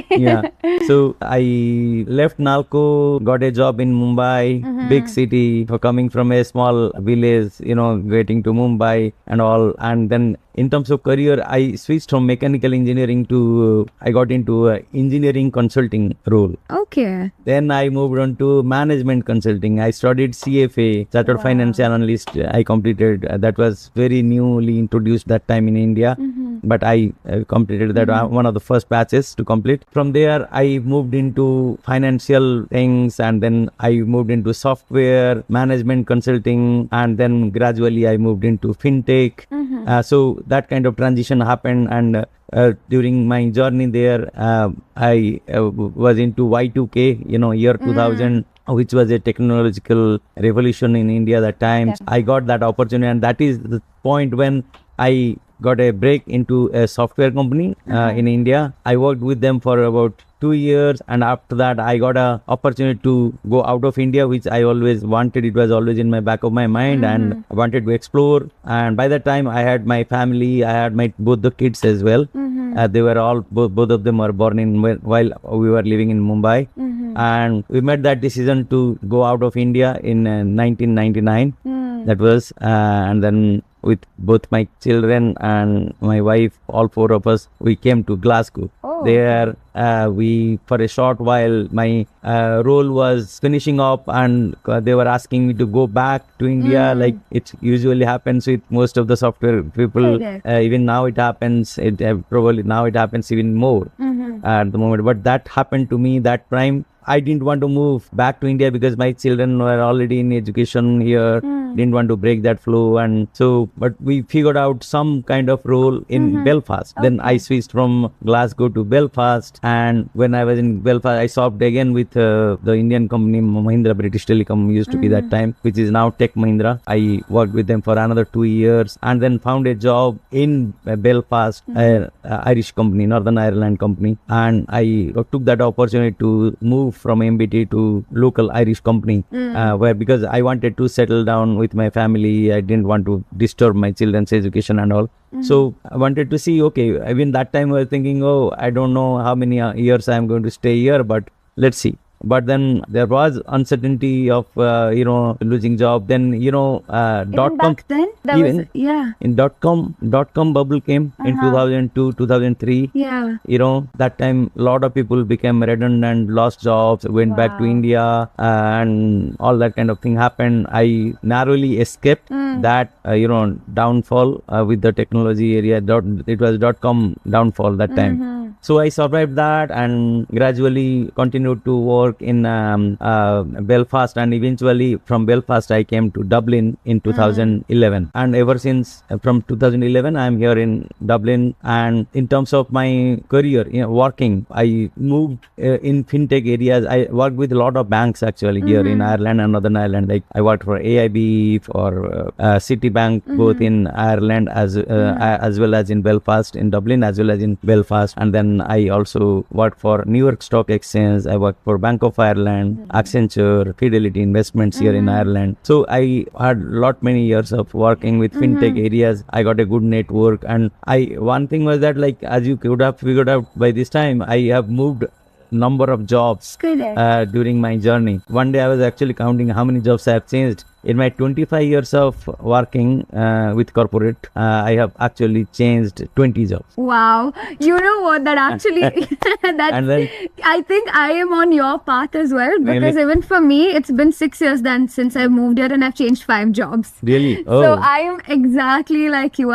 Yeah. So I left Nalco, got a job in Mumbai, big city, for coming from a small village, getting to Mumbai and all. And then in terms of career, I switched from mechanical engineering to, I got into engineering consulting role. Okay. Then I moved on to management consulting. I studied CFA, Chartered Financial Analyst. I completed, that was very newly introduced that time in India. But I completed that, one of the first batches to complete. From there, I moved into financial things, and then I moved into software, management consulting, and then gradually I moved into fintech. So that kind of transition happened, and during my journey there, I was into Y2K, year 2000, which was a technological revolution in India that time. Yeah. I got that opportunity, and that is the point when I got a break into a software company in India. I worked with them for about 2 years, and after that I got a opportunity to go out of India, which I always wanted. It was always in my back of my mind, and I wanted to explore. And by that time I had my family, I had my both the kids as well. They were all, both of them were born in while we were living in Mumbai. And we made that decision to go out of India in 1999. That was, and then with both my children and my wife, all four of us, we came to Glasgow. There, we, for a short while, my role was finishing up, and they were asking me to go back to India, like it usually happens with most of the software people. Even now it happens. Probably now it happens even more at the moment. But that happened to me that time. I didn't want to move back to India because my children were already in education here. Didn't want to break that flow, and so, but we figured out some kind of role in Belfast. Then I switched from Glasgow to Belfast, and when I was in Belfast, I swapped again with the Indian company Mahindra British Telecom used to be that time, which is now Tech Mahindra. I worked with them for another 2 years, and then found a job in Belfast, Irish company, Northern Ireland company, and I took that opportunity to move from MBT to local Irish company, where, because I wanted to settle down with my family, I didn't want to disturb my children's education and all. So I wanted to see, okay, even that time I was thinking, oh, I don't know how many years I am going to stay here, but let's see. But then there was uncertainty of, losing job. Then, Even back then, in dot-com bubble came in 2002, 2003. Yeah. That time a lot of people became redundant, lost jobs, went back to India, and all that kind of thing happened. I narrowly escaped that, downfall with the technology area. It was dot-com downfall that time. So I survived that and gradually continued to work in Belfast, and eventually from Belfast I came to Dublin in 2011. And ever since, from 2011, I am here in Dublin. And in terms of my career, working, I moved in fintech areas. I worked with a lot of banks actually here in Ireland and Northern Ireland. Like I worked for AIB, for Citibank, both in Ireland as well as in Belfast, in Dublin as well as in Belfast. And then I also worked for New York Stock Exchange. I worked for Bank of Ireland, Accenture, Fidelity Investments here in Ireland. So I had many years of working with fintech areas. I got a good network, and one thing was that, like, as you could have figured out by this time, I have moved number of jobs during my journey. One day I was actually counting how many jobs I have changed. In my 25 years of working with corporate, I have actually changed 20 jobs. Wow. You know what? That actually, I think I am on your path as well, because even for me, it's been 6 years then since I moved here, and I've changed 5 jobs. Really? So I am exactly like you.